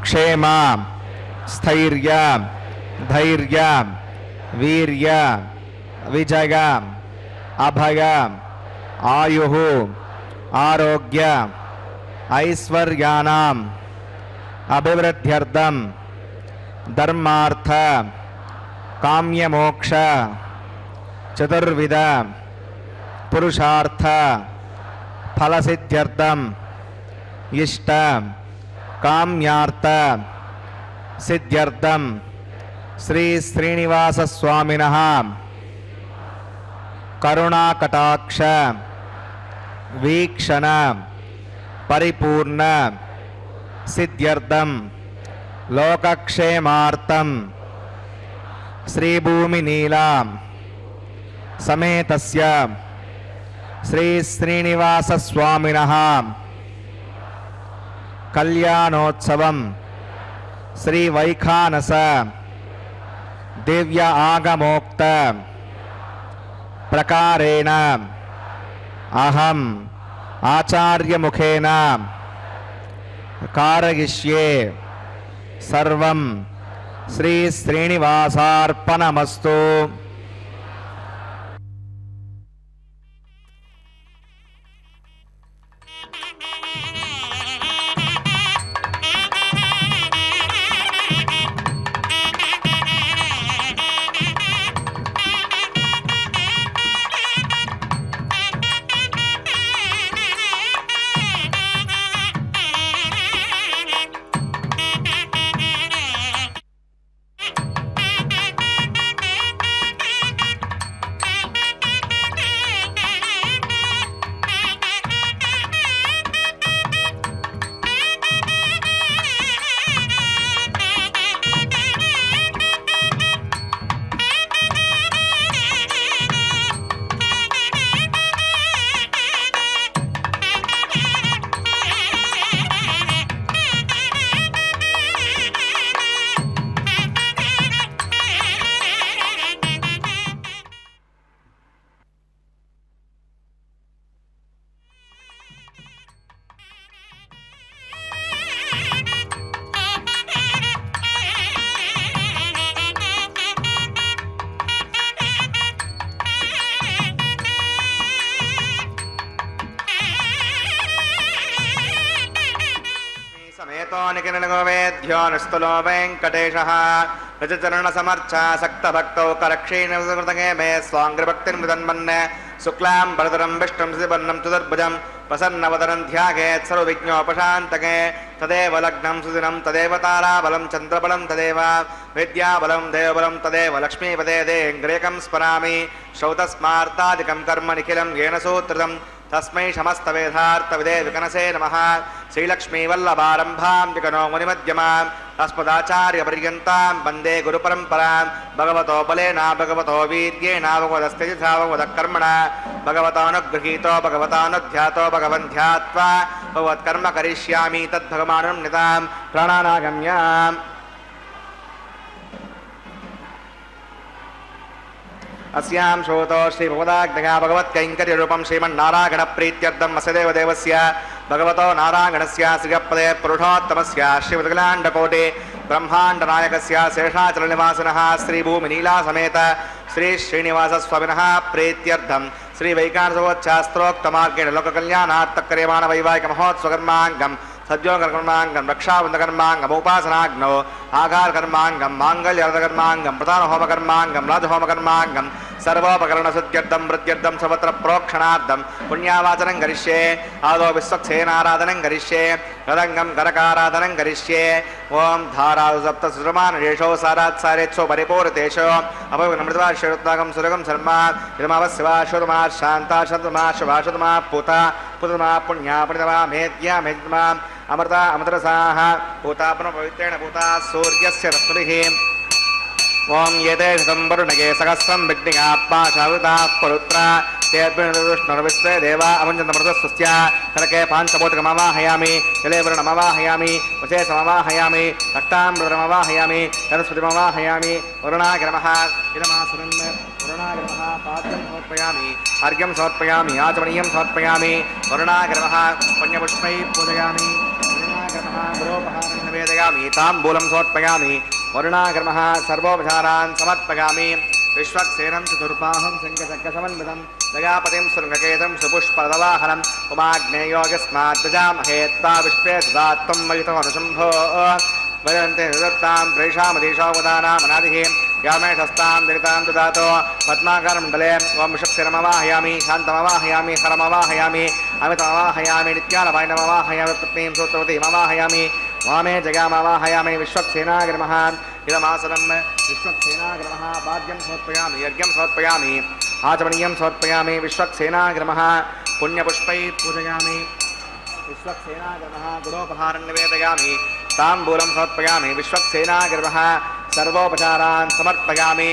क्षेम स्थैर्य धैर्य वीर्य विजय अभय आयुः आरोग्य ऐश्वर्याणाम् अभिवृद्ध्यर्थं धर्मार्थ काम्यमोक्ष चतुर्विध पुरुषार्थ फलसिद्ध्यर्थं इष्ट काम्यार्थ सिद्ध्यर्थं श्री श्रीनिवास स्वामिनः करुणाकटाक्ष वीक्षण परिपूर्ण सिद्ध्यर्थं लोकक्षेमार्थं श्री भूमिनीला समेतस्य श्री श्रीनिवास स्वामिनः कल्याणोत्सवं श्री वैखानस दिव्य आगमोक्त प्रकारेण अहम् आचार्य मुखेन कारयिष्ये सर्वं श्री श्रीनिवासार्पणमस्तु। निकिरणगोवेद्योनुस्तुलो वेङ्कटेशः रजचरणसमर्चा सक्तभक्तौ करक्षीणकृतगे मे स्वाङ्घ्रिभक्तिर्मृदन्मन् शुक्लां वरदरं विष्णुं सुवर्णं चतुर्भुजं प्रसन्नवदनं ध्यायेत् सर्वविघ्नोपशान्तके तदेव लग्नं सुदिनं तदेव ताराबलं चन्द्रबलं तदेव विद्याबलं देवबलं तदेव लक्ष्मीपदे देङ्ग्रेकं स्मरामि श्रौतस्मार्तादिकं कर्म निखिलं येन सूत्रितं तस्मै समस्तवेदार्थविदे विकनसे नमः। श्रीलक्ष्मीवल्लभारम्भां विकनो मुनिमध्यमाम् अस्मदाचार्यपर्यन्तां वन्दे गुरुपरम्परां भगवतो बलेना भगवतो वीर्येण भगवदस्तेजसा भगवदकर्मणा भगवतानुगृहीतो भगवतानुध्यातो भगवन् ध्यात्वा भगवत्कर्म करिष्यामि तद्भगवानं नितां प्राणानागम्याम्। अस्यां शोतो श्रीभगवदाग्नया भगवत्कैङ्कर्यरूपं श्रीमन्नारायणप्रीत्यर्थम् अस्य देवदेवस्य भगवतो नारायणस्य श्रियपदे पुरुषोत्तमस्य श्रीमद्गलाण्डकोटे ब्रह्माण्डनायकस्य शेषाचलनिवासिनः श्रीभूमिनीलासमेत श्री श्रीनिवासस्वामिनः प्रीत्यर्थं श्रीवैकानसोच्चास्त्रोक्तमार्गेण लोककल्याणार्थक्रियमाण वैवाहिकमहोत्सवकर्माङ्गं सद्योकर्माङ्गं रक्षाबन्धकर्माङ्गम् उपासनाग्नौ आघारकर्माङ्गं माङ्गल्यर्धकर्माङ्गं प्रधानहोमकर्माङ्गं राजहोमकर्माङ्गं सर्वोपकरणशुद्ध्यर्थं वृद्ध्यर्थं सर्वत्र प्रोक्षणार्थं पुण्यावाचनं करिष्ये आदौ विश्वक्सेनाराधनं करिष्ये रदङ्गं करकाराधनं करिष्ये ओं धारासु सप्तसुरमानरेषो सारात्सारेत्सो परिपूरितेषो अपविघ्नमृत्वा श्रीरुद्धागं सुरगं शर्मा इदमवस्यवा शुतमा शान्ता शतमा शुभा शुतमा पूता पुतमा पुण्या पुण्यमा मेद्या मेद्मा अमृता अमृतरसाः पूता पुनः पवित्रेण पूता सूर्यस्य रश्मिभिः ओं येते शतं वरुणगे सहस्रं विघ्निकाप्पा शावृताः परुत्रा तेऽर्पिणविष्णुर्विश्वे देवा अमुञ्चन्तमृतस्वस्य नरके पाञ्चभूतकमवाहयामि जले वरुणमवाहयामि वशे समवाहयामि रक्तामृतमवाहयामि सरस्वतीमवाहयामि वरुणाग्रमः इदमासुरन् वरुणाग्रमः पाद्यं समर्पयामि अर्घ्यं समर्पयामि आचमनीयं समर्पयामि वरुणाग्रमः पुण्यपुष्पैः पूजयामि वरुणाग्रमः गुरोपहारं निवेदयामि ताम्बूलं समर्पयामि वरुणाग्रमः सर्वोपचारान् समर्पयामि विश्वक्सेनं चतुर्बाहुं शङ्खचक्रसमन्वितं दयापतिं शृङ्गकेतं सुपुष्पदवाहनम् उमाग्नेयोगस्मात् प्रजामहे त्वा विश्वे सदा त्वं मयितमनुशम्भो वदन्ते सुदत्तां प्रेषामधीशोपदानामनादिः यामेशस्तां दरितां ददातो पद्माकारमण्डले ओं विश्वक्सेनमवाहयामि शान्तमवाहयामि हरमवाहयामि अमितमवाहयामि नित्यालवायनमवाहयामि पत्नीं सूत्रवतीमवाहयामि वामे जगामवाहयामि विश्वक्सेनाग्रमः इदमासनं विश्वक्सेनाग्रमः पाद्यं समर्पयामि यज्ञं समर्पयामि आचमनीयं समर्पयामि विश्वक्सेनाग्रमः पुण्यपुष्पैः पूजयामि विश्वक्सेनाग्रमः गुरोपहारं निवेदयामि ताम्बूलं समर्पयामि विश्वक्सेनाग्रमः सर्वोपचारान् समर्पयामि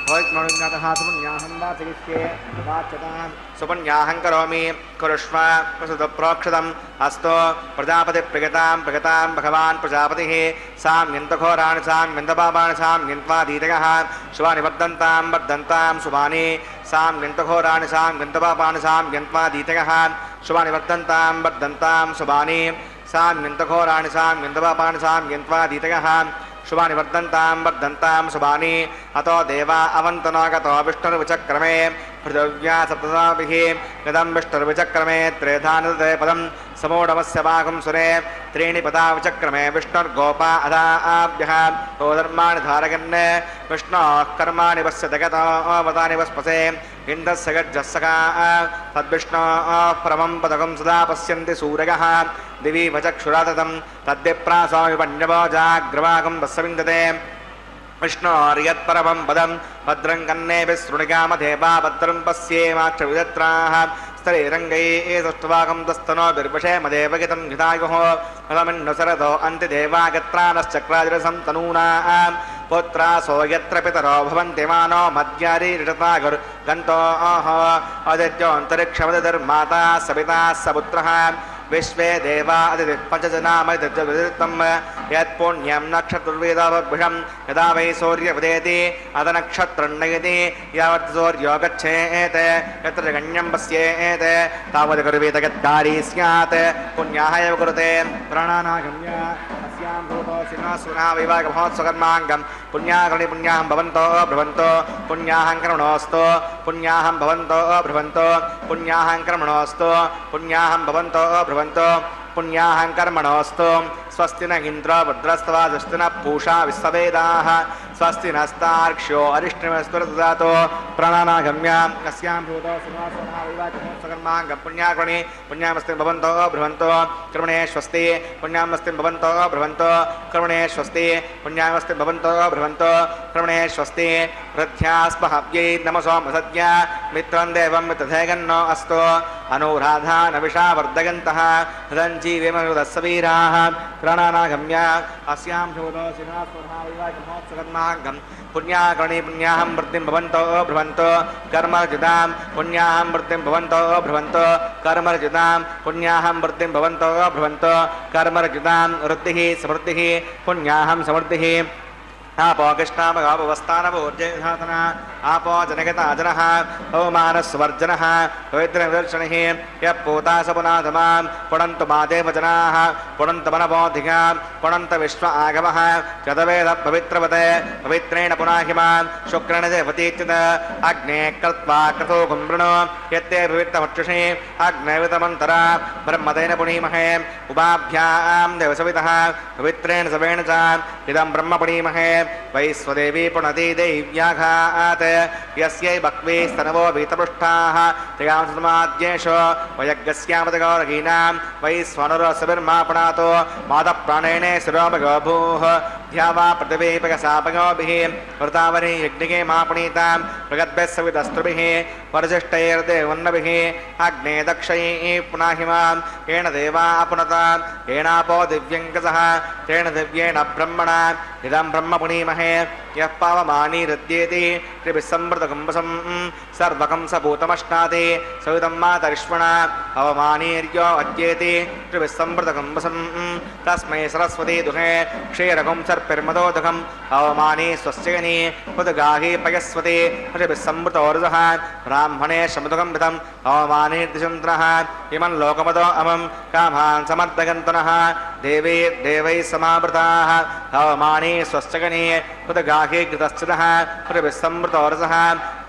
भवत्मनुज्ञातः सुपुण्याहं वाचयिष्ये वाच्यतां सुपुण्याहं करोमि कुरुष्व प्रसुतप्रोक्षतम् अस्तु प्रजापतिप्रियतां प्रगतां भगवान् प्रजापतिः साम्यन्तघोराणि साम्यन्तपापाणि साम्यन्त्वाधीतयः शुभानि वर्धन्तां वर्धन्तां शुभानि साम्यन्तघोराणि साम्यन्तपापाणि साम्यन्त्वाधीतयः शुभानि वर्धन्तां वर्धन्तां शुभानि साम्यन्तघोराणि साम्यन्तपापाणि साम्यन्त्वाधीतयः शुभानि वर्धन्तां शुभानि अतो देवा अवन्तनागतो विष्णुर्विचक्रमे पृथिव्या सप्तदाभिः गदं विष्णुर्विचक्रमे त्रेधानदे पदं समूढमस्य वागं सुरे त्रीणि पदा विचक्रमे विष्णुर्गोपा अदाभ्यः धर्माणि धारयन् विष्णोः कर्माणि वस्य जगतोवतानि वस्पसे इन्द्रस्य गज्जस्सखा तद्विष्णोः परमं पदकं सदा पश्यन्ति सूरयः दिवि वचक्षुराततं तद्विप्रासामि पण्यवो जाग्रवागं वस्सविन्दते विष्णोर्यत्परमं पदं भद्रं कन्नेभिः शृणुगामदेवा भद्रं पश्येमाक्षविदत्राः स्तरेरङ्गैः सुष्ठुवागं तस्तनोभिर्वशे मदेवगितं घृतायुः फलमिन्नुसरतो अन्तिदेवागत्रानश्चक्राजिरसं तनूनाः पुत्रासो यत्र पितरो भवन्ति मानो मद्यारीरिषतागुर्गन्तोः अदित्योऽन्तरिक्षमदिर्माता सविता सपुत्रः विश्वे देवा अदितिः पञ्चजनामदित्यं यत्पुण्यं नक्षत्रवेदाभिषं यदा वै सूर्यपदेति अथ नक्षत्रं नयति यावत् सूर्यो गच्छेत् यत्र गण्यं पश्येत् तावत् कुर्वीत यत्कारी स्यात् पुण्याः एव कुरुते प्राणानागम्य अस्यां भूतो सिंहासुना वैवाहिकमहोत्सवकर्माङ्गं पुण्याकर्णि पुण्याहं भवन्तो भ्रुवन्तो पुण्याहं कर्मणोऽस्तु पुण्याहं भवन्तो भ्रुवन्तो पुण्याहं कर्मणोऽस्तु पुण्याहं भवन्तो भ्रुवन्तो पुण्याहं कर्मणोऽस्तु स्वस्ति न इन्द्रो भद्रस्त्वा स्वस्ति न पूषा विश्ववेदाः स्वस्ति नस्तार्क्ष्यो अरिष्टमस्तु ददातो प्राणानागम्य अस्यां भूतो सिंहासुना वैवाहिकमहोत्सवकर्माङ्गं पुण्याकर्णि पुण्यामस्ति भवन्तो भ्रुवन्तो कर्मणे स्वस्ति पुण्यामस्ति भवन्तो भ्रुवन्तो कर्मणे स्वस्ति पुण्यामस्ति भवन्तो भ्रुवन्तो कर्मणे स्वस्ति प्रध्यास्महव्यै नमसो सद्य मित्रं देवं मित्रधेगन्नो अस्तु अनुराधा नविषा वर्धयन्तः हृदञ्जीवेमरुदस्सवीराः प्राणानागम्य अस्यां भूतो सिंहासुना वैवाहिकमहोत्सवकर्माङ्गं पुण्याकर्णि पुण्याहं वृद्धिं भवन्तो भ्रुवन्तो कर्मर्जितां पुण्याहं वृद्धिं भवन्तो भ्रुवन्तो कर्मर्जितां पुण्याहं वृद्धिं भवन्तो भ्रुवन्तो कर्मर्जितां वृद्धिः समृद्धिः पुण्याहं समृद्धिः आपो कृष्णामगापवस्थानभोर्जयधातना आपो जनगताजनः पवमानस्वर्जनः पवित्रनिदर्शनिः यः पूता सपुनाथमां पुणन्तु मादेव जनाः पुणन्तु मनबोधिकां पुणन्तु विश्व आगमः चतवेद पवित्रवते पवित्रेण पुनाहिमां शुक्रेण देवतीच्युत अग्ने कृत्वा क्रतो कुम्भृणो यत्ते पवित्रमक्षुषे अग्नेवितमन्तरा ब्रह्मतेन पुनीमहे उपाभ्यां देवसवितः पवित्रेण सवेण च इदं ब्रह्म पुनीमहे वैश्वदेवी पुनति दैव्याघात् यस्यै बह्वी स्तनवो वीतपृष्ठाः तयां सुमाद्येषु वयज्ञस्यामतगौरगीनां वैश्वनुरसविर्मा पुनातो मादप्राणेन शिरोमगोभूः ध्यावा पृथिवीपगसापगोभिः वृतावरी यज्ञिके मा पुनीतां प्रगद्भिः सवितस्त्रुभिः परिशिष्टैर्देवन्नभिः अग्ने दक्षैः पुनाहिमां येन देवा पुनता येनापो दिव्यङ्कसः तेन दिव्येण ब्रह्मणा इदं ब्रह्म पुनीमहे यः पावमानीरुद्येति त्रिभिस्संवृतकुम्भसं सर्वकं सभूतमश्नाति सवितं मातरिष्वणा अवमानीर्यो अद्येति त्रिभिस्संवृतकुम्भसं तस्मै सरस्वती दुहे क्षीरकं सर्पिर्मदोदकम् अवमानी स्वस्यनि उद्गाही पयस्वती त्रिभिस्संवृतोर्जः ब्राह्मणे शमदुकम्भितम् अवमानीर्दिशन्द्रः इमं लोकमदो अमं कामान् समर्दगन्तनः देवी देवैः समावृताः अवमानी स्वस्यगनि उद्गाही कृतश्चितः त्रिभिस्संवृतोर्जः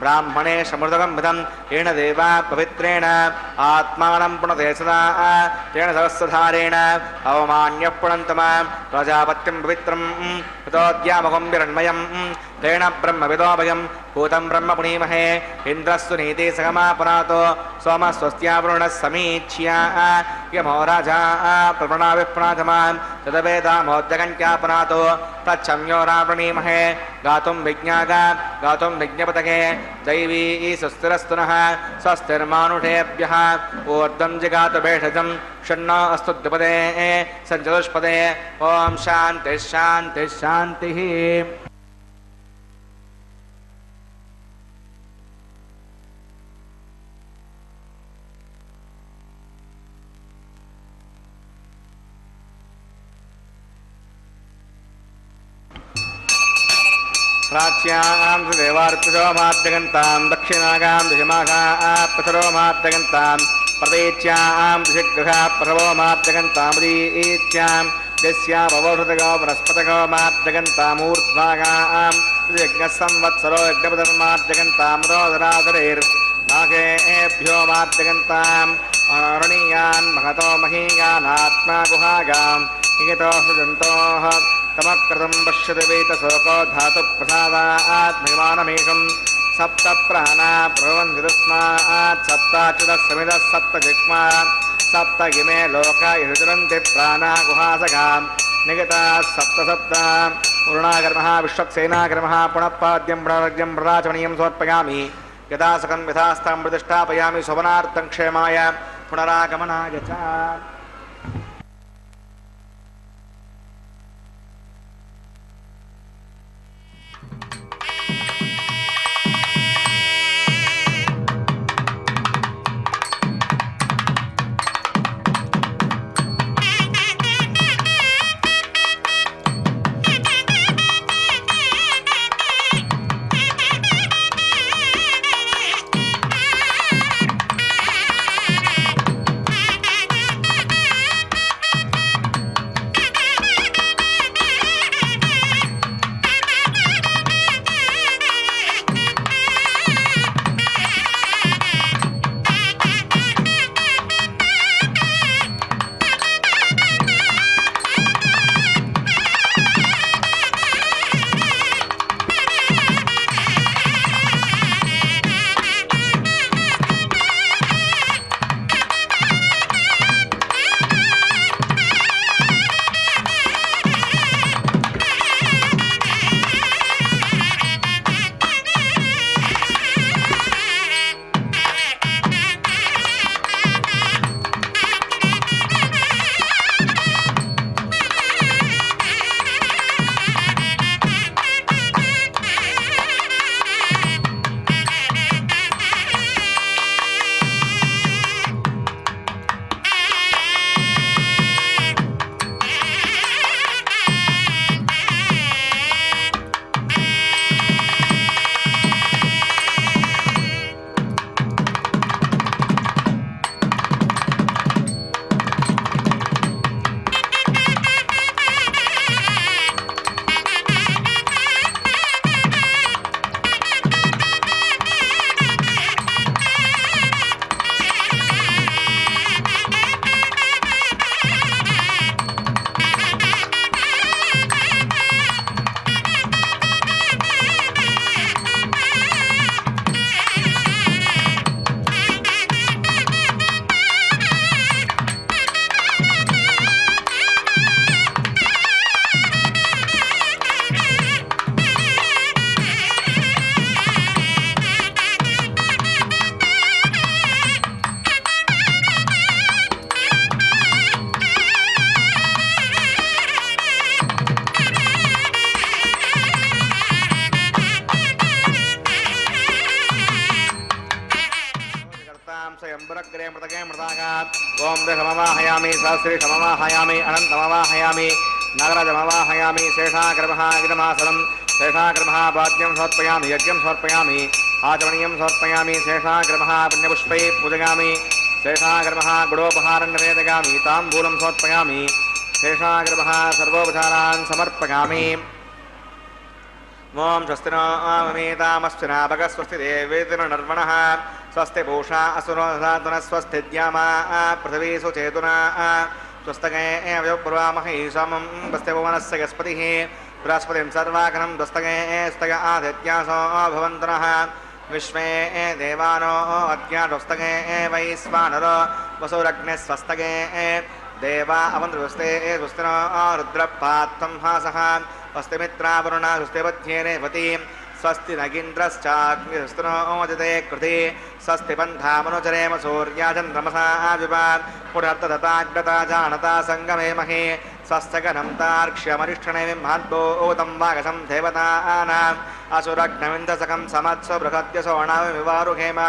ब्राह्मणे शमृतकम्भितं येन देवा पवित्रेण आत्मानं पुनते सदा तेन सहस्रधारेण अवमान्यः पुनन्तमां प्रजापत्यं पवित्रं ततोद्यामकं विरण्मयं तेन ब्रह्मविदोभयं भूतं ब्रह्म पुनीमहे इन्द्रस्तु नीति सगमापनातो सोमस्वस्त्यावरुणः समीच्या यमो राजा प्रवणाविप्राथमां तदवेदामोद्यगञ्चापनातो तच्छम्यो रावृणीमहे गातुं विज्ञागा गातुं विज्ञपतके दैवी सुस्थिरस्तु नः स्वस्तिर्मानुषेभ्यः ऊर्ध्वं जिगातु भेषजं षण्णो अस्तु द्विपदे सञ्चतुष्पदे ॐ शान्तिः शान्तिः शान्तिः। प्राच्यां देवार्पितो माद्यगन्तां दक्षिणागां दिशमाघाः पथरो माद्यगन्तां प्रतीच्यां दिशिग्रहा प्रभवो माद्यगन्तामुदीच्यां यस्यामवोषधगो वनस्पतगो माद्यगन्तामूर्ध्वागां यज्ञः संवत्सरो यज्ञपदर्माद्यगन्तां रोदराधरेर्नागेभ्यो माद्यगन्ताम् अरणीयान् महतो महीयानात्मा गुहागां नियतो सृजन्तोः तमकृतं पश्यति वेतशोको धातुप्रसादात् महिमानमेषं सप्त प्राणा प्रभवन्ति तस्मात् सप्ताच्युतः समितः सप्त जिह्वा सप्त इमे लोका युचरन्ति प्राणा गुहासगां निगताः सप्त सप्त पूर्णाकर्मः विश्वक्सेनाकर्मः पुनः पाद्यं पुनरग्यं प्रदाचमनीयं समर्पयामि यथा सकं यथास्तं प्रतिष्ठापयामि शोभनार्थं क्षेमाय पुनरागमनाय च। त्र्यम्बरग्रे मृतके मृतागा ओम दशमवाहयामि सहस्री समवाहयामि अनन्तमवाहयामि नागराजमवाहयामि शेषाग्रमः इदमासनं शेषाग्रमः वाद्यं समर्पयामि यज्ञं समर्पयामि आचमनीयं समर्पयामि शेषाग्रमः पुण्यपुष्पैः पूजयामि शेषाग्रमः गुडोपहारं निवेदयामि ताम्बूलं समर्पयामि शेषाग्रमः सर्वोपचारान् समर्पयामि ओम स्वस्ति नो अमीतामस्विना भगस्वस्ति देवेतिर्नर्वणः स्वस्ति पूषा असुरसाधुनः स्वस्ति द्यामा पृथिवी सुचेतुना स्वस्तगे व्योपुर्वामहि सोमं स्वस्ति भुवनस्य यस्पतिः बृहस्पतिं सर्वाकरं स्वस्तगे स्तग आदित्यासो भवन्तुनः विश्वे देवानो अद्याष्टस्तगे वैश्वानरो वसुरग्ने स्वस्तगे देवा अवन्द्रस्ते स्वस्तिनो रुद्रपात्तं हासः स्वस्ति मित्रावरुणा स्वस्ति वध्येने पति स्वस्ति नगीन्द्रश्चाग्निस्तनोजते कृति स्वस्ति पन्थामनुचरेम सूर्याचन्द्रमसा विभान् पुनर्तदताग्रता जानता सङ्गमे महे स्वस्त्यगनं तार्क्ष्यमरिष्ठणे महद्भूतं वागसं देवतानाम् असुरग्नविन्दसकं समत्स्व बृहद्यसोणाविवारुहेम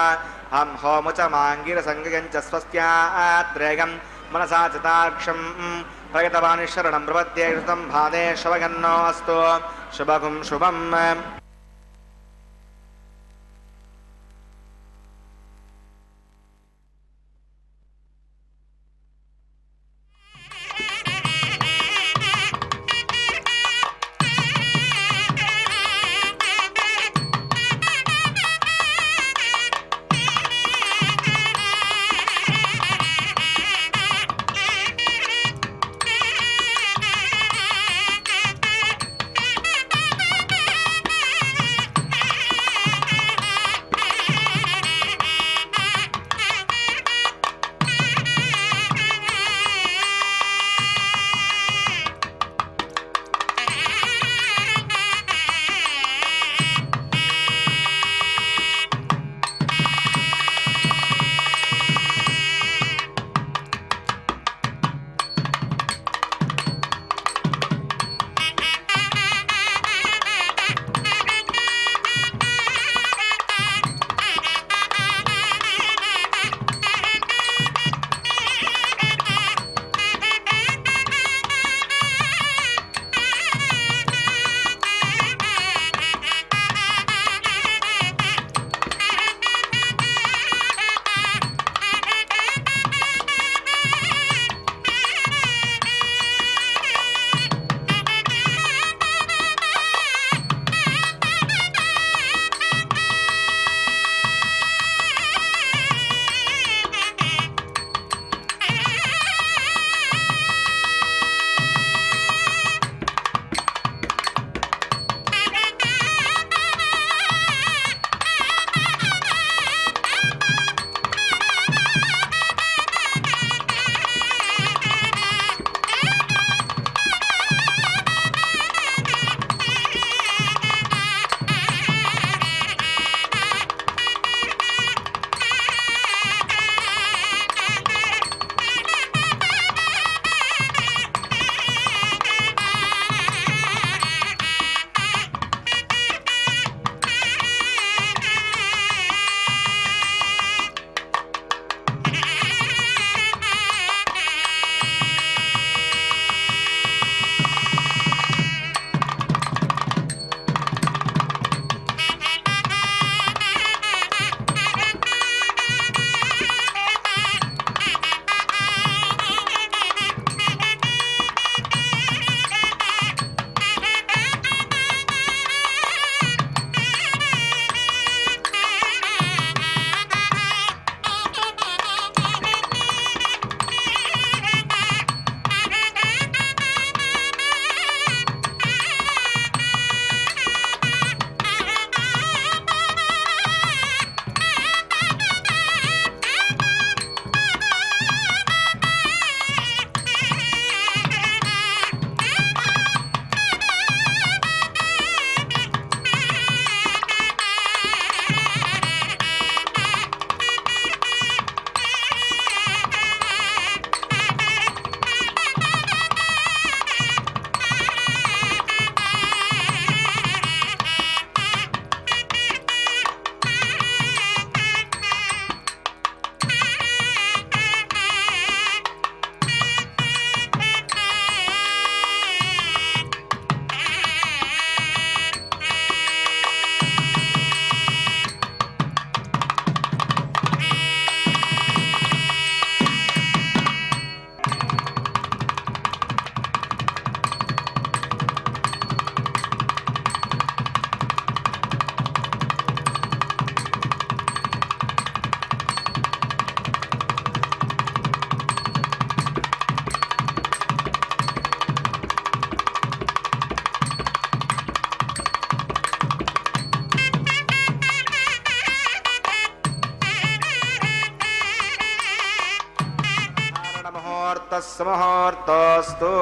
हं होमुचमाङ्गिरसङ्गयं च स्वस्त्यात्रेयं मनसा चिताक्षं प्रयतवानि शरणं प्रपद्ये कृतं भादे शवगन्नोऽस्तु शुभगुं शुभम् सुमुहूर्तोऽस्तु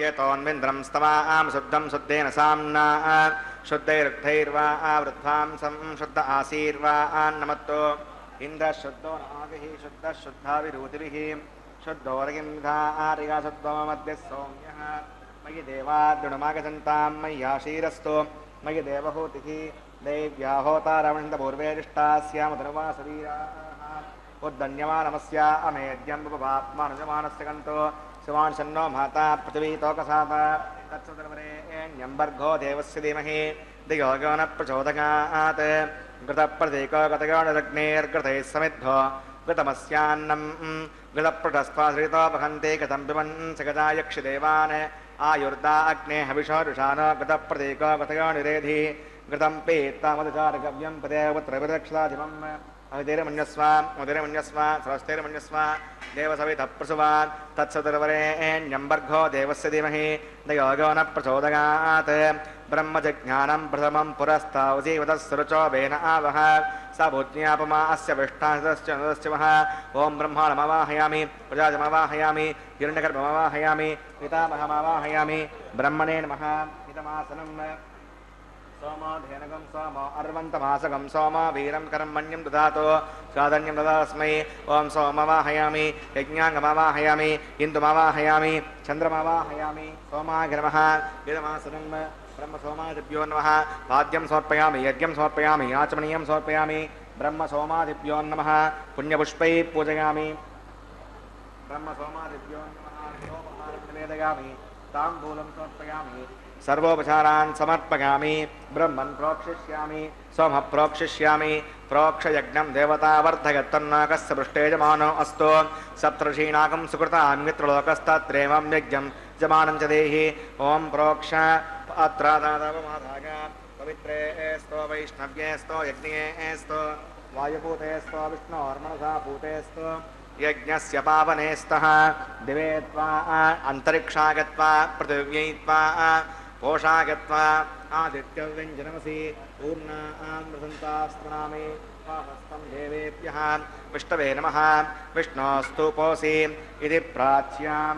येतोन्विन्द्रं स्तवां शुद्धं शुद्धेन साम्ना शुद्धैरुद्धैर्वा आवृद्धांसं शुद्ध आसीर्वा नमत्तो इन्द्रः शुद्धो नाभिः शुद्धः शुद्धाविरूतिभिः शुद्धोर्गिन्धा आर्या शुद्धो मध्यः सौम्यः मयि देवाद्युणमागजन्तां मय्याशीरस्तु मयि देवहूतिः दैव्या होतारमणिन्दपूर्वेदिष्टास्यामधनुवासवीराः उद्दन्यमानमस्या अमेद्यं उपवात्मानुजमानस्य कन्तो शिवांशन्नो माता पृथिवी तोकसाता तत्सुतर्वरेण्यम्बर्गो देवस्य धीमहि धियो यो न प्रचोदयात् घृतप्रतीको गतयोनिरग्नेर्घृतैः समिद्धो घृतमस्यान्नं घृतपृटस्त्वाश्रितो वहन्ते कथं पिबन् सगजा यक्षिदेवान् आयुर्दा अग्ने हविषोरुषानो घृतप्रतीको गतयोनिरेधि घृतं पीत्तामधुचारगव्यं पदेवत्रविदक्षिताधिपम् अवितिर्मन्यस्व सरस्तेर्मन्यस्व देवसवितः प्रसुवान् तत्सदुर्वरेण्यम्बर्गो देवस्य धीमहि धियो यो न प्रचोदयात् ब्रह्मजज्ञानं प्रथमं पुरस्तावजीवतः सुरुचो वेन आवह स भूज्ञापमा अस्य विष्ठास्य नदश्चिवः ॐ ब्रह्माणमवाहयामि प्रजाजमवाहयामि हिरण्यगर्भमवाहयामि पितामहमवाहयामि ब्रह्मणे नमः इदमासनं सोमो धेनगं सोमो अर्वन्तमासगं सोमो वीरं कर्मण्यं ददातु साधन्यं ददास्मै ॐ सोमवाहयामि यज्ञाङ्गमवाहयामि इन्दुमवाहयामि चन्द्रमवाहयामि सोमाय नमः इदमासनं ब्रह्मसोमादिभ्यो नमः वाद्यं समर्पयामि यज्ञं समर्पयामि आचमनीयं समर्पयामि ब्रह्मसोमादिभ्यो नमः पुण्यपुष्पैः पूजयामि ब्रह्मसोमादिभ्यो नमः निवेदयामि ताम्बूलं समर्पयामि सर्वोपचारान् समर्पयामि ब्रह्मन् प्रोक्षिष्यामि सोमः प्रोक्षिष्यामि प्रोक्षयज्ञं देवतावर्धयत्तन्नाकस्य पृष्ठेजमानो अस्तु सप्तर्षीणाकं सुकृतां मित्रलोकस्तत्रेवं यज्ञं जमानं च देहि ॐ प्रोक्ष अत्रादादवमाधाय पवित्रे स्तो वैष्णव्ये स्तो यज्ञे स्तो वायुपूते स्तो विष्णोर्मनसा पूते स्तो यज्ञस्य पावने स्तः दिवे त्वा अन्तरिक्षागत्वा पृथिव्यै त्वा पोषागत्वा आदित्यव्यञ्जनमसि पूर्णामृतन्तास्त्रणामि हस्तं देवेभ्यः विष्णवे नमः विष्णोस्तूपोऽसि इति प्राच्यां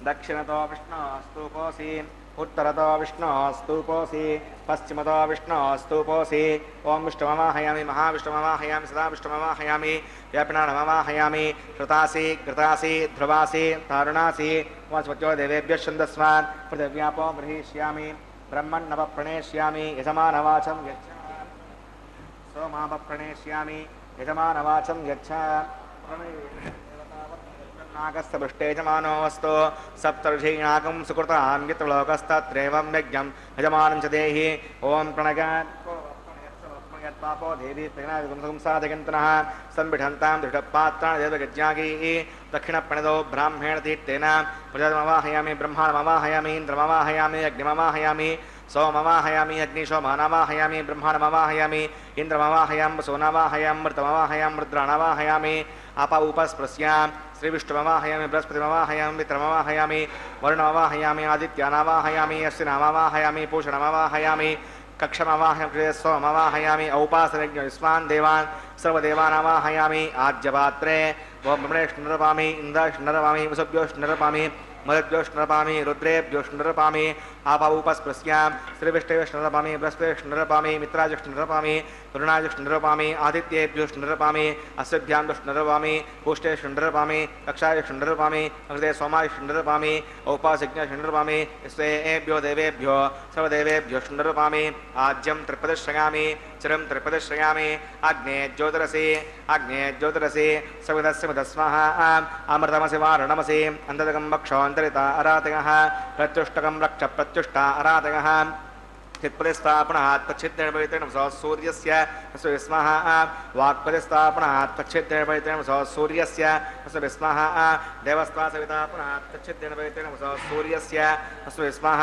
दक्षिणतो विष्णोस्तूपोऽसि उत्तरतो विष्णोस्तूपोऽसि पश्चिमतो विष्णोस्तूपोऽसि ॐ विष्णुमवाहयामि महाविष्णुमवाहयामि सदा विष्णुमवाहयामि व्यापिनामवाहयामि श्रुतासि घृतासि ध्रुवासि तारुणासि वस्वत्यो देवेभ्यः छन्दस्वान् पृथिव्यापो गृहीष्यामि ब्रह्मन्नवप्रणेष्यामि यजमानवाचं यच्छ सोमावप्रणेष्यामि यजमानवाचं यच्छ नागस्य पृष्ठेजमानो वस्तु सप्तर्षीणाकं सुकृतां मित्रलोकस्तत्रेवं यज्ञं यजमानं च देहि ॐ प्रणगात्पापो देवी साधयन्तनः संबिठन्तां दृढपात्राणि देवगज्ञागैः दक्षिणप्रणदो ब्राह्मेण तीर्थेन प्रजामवाहयामि ब्रह्माणमवाहयामि इन्द्रमवाहयामि अग्निमवाहयामि सोमवाहयामि अग्निशोमानवाहयामि ब्रह्माणमवाहयामि इन्द्रमवाहयां वसुनवाहयां मृतमवाहयां रुद्राणवाहयामि आप उपस्पृश्यां श्रीविष्णुमवाहयामि बृहस्पतिमवाहयामि मित्रमवाहयामि वरुणमवाहयामि आदित्यानवाहयामि अश्विनामवाहयामि पूषणमवाहयामि कक्षमवाहयामि सोमवाहयामि औपासनज्ञस्वान् देवान् सर्वदेवानवाहयामि आज्यपात्रे ब्रह्मणेष्णरपामि इन्द्राष्णरपामि वसुभ्योष्णरपामि मरुद्योष्णरपामि रुद्रेभ्योष्णरपामि आपावुपस्पृश्यां श्रीविष्णुष्णरपामि बृहस्पतिष्णरपामि मित्राजुष्णरपामि वरुणाजुष्णरपामि आदित्येभ्योष्णरपामि अश्वभ्यां दुष्णरपामि पुष्टेष्णरपामि कक्षायुष्णरपामि हृदय सोमायुष्णरपामि औपासज्ञष्णरपामि स्वेभ्यो देवेभ्यो सर्वदेवेभ्योष्णरपामि आज्यं त्रिपदश्रयामि चिरं त्रिपदश्रयामि अग्ने ज्योतिरसि सविदस्य स्वाहा अमृतमसि वारणमसि अंधदकं वक्षोऽन्तरिता अरातयः प्रत्युष्टकं रक्ष प्रत्युष्टा अरातयः स्थित्पतिस्थापनात् तच्छिद्रेण पवित्रेण मनसो सूर्यस्य तस्य विस्मः वाक्पतिस्थापनात् तच्छिद्रेण पवित्रेण मनसो सूर्यस्य तस्य विस्मः देवस्त्वा सवितापनात् तच्छिद्रेण पवित्रेण मनसो सूर्यस्य तस्य विस्मः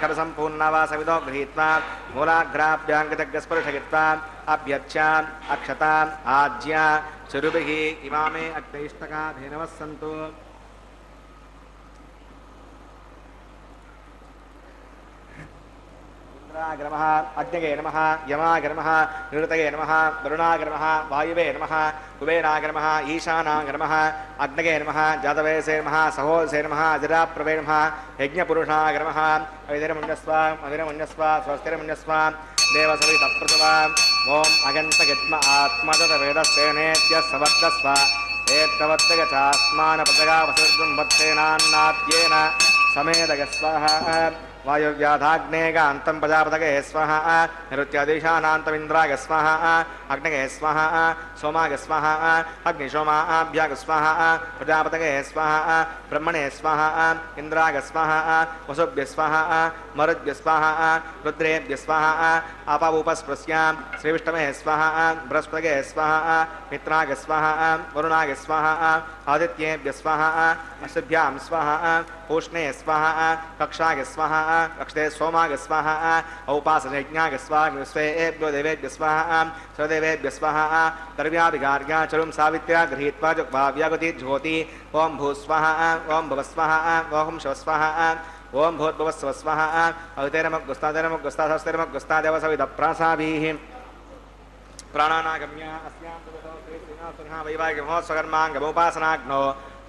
करसम्पूर्णा वा सवितो गृहीत्वा मूलाग्राभ्याङ्गतग्स्पर्शयित्वा अभ्यर्च्या अक्षता आज्या चरुभिः इमामे अग्नैष्टका धेनवः सन्तु इंद्राय नमः अग्नये नमः यमाय नमः निरुतये नमः वरुणाय नमः वायुवे नमः कुबेराय नमः ईशानाय नमः अग्नये नमः जातवेसे नमः सहोदसे नमः अजराप्रवे नमः यज्ञपुरुषाय नमः अविरमुञ्जस्व स्वस्तिरमुञ्जस्व देवसवितप्रसवा ओम अगन्तगत्म आत्मतवेदस्तेनेत्य सवर्धस्व एत्तवद्दगचास्मानपदगावसर्गुम्भत्तेनान्नाद्येन समेदगस्वः वायुव्याधाग्नेगान्तं प्रजापतये स्वः निरुत्यादिशानान्तमिन्द्राय स्वः अग्नये स्वः सोमाय स्वः अग्निशोमाभ्याग स्वः प्रजापतये स्वः ब्रह्मणे स्वः इन्द्राय स्वः वसुभ्य स्वः मरुद्भ्य स्वः रुद्रेभ्य स्वः अपावुपस्पृश्यां श्रीविष्णवे स्वः बृहस्पतये स्वः मित्राय स्वः वरुणाय स्वः आदित्येभ्य स्वः अश्विभ्यां स्वः पूष्णे स्वः कक्षाय स्वः कक्षते सोमाय स्वः औपासनयज्ञाय स्वः विश्वेभ्यो देवेभ्य स्वः सर्वदेवेभ्य स्वः द्रव्याभिगार्या चरुं सावित्र्या गृहीत्वा जुग्भाव्यागति ज्योति ओं भूस्वः ओं भवस्वः ओं शवस्वः ओं भूर्भुवस्वस्वः अवितेरमग्गुस्तादेवसविदप्रासाभिः प्राणानागम्य अस्यां वैवाहिकमहोत्सकर्माङ्गमुपासनाग्नो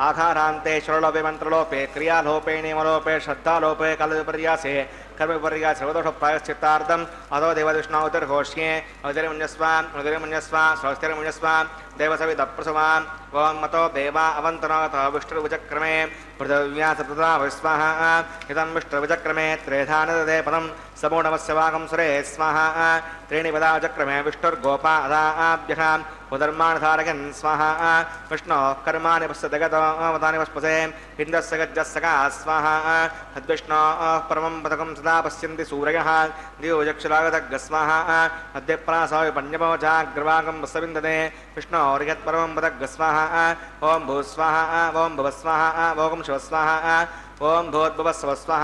आधारान्ते श्रलोपे मंत्रलोपे क्रियालोपे नियमलोपे श्रद्धालोपे कालविपर्यासे कर्मविपर्यासे सर्वदोषप्रायश्चित्तार्थम् अतो देवविष्णोतिर्घोष्ये उदरिमुञ्जस्व स्वस्तिर्मुञ्जस्व देवसविदप्रसवान् ओं मतो देवा अवन्तनोतः विष्णुर्विचक्रमे पृथिव्या विस्मः इदं विष्णुर्विचक्रमे त्रेधा नदते पदं समूढमस्य वागं सुरे स्वाहा त्रीणि पदा चक्रमे विष्णुर्गोपा अदाभ्यः उदर्माणधारयन् स्वाहा विष्णोः कर्माणि पश्यदगतानि पश्पसे इन्द्रस्य गज्जस्सका स्वाहा तद्विष्णोः परमं पदकं सदा पश्यन्ति सूरयः दिवोजक्षरागतग् स्वाहा अद्यप्रासाविपण्यमोजाग्रवागं वसविन्दते विष्णोर्यत्परमं पदग् स्वाहा ओं भूस्वाहा ओं भवस्वाहा ओं शिवस्वाहा ओं भूर्भुवस्वस्वः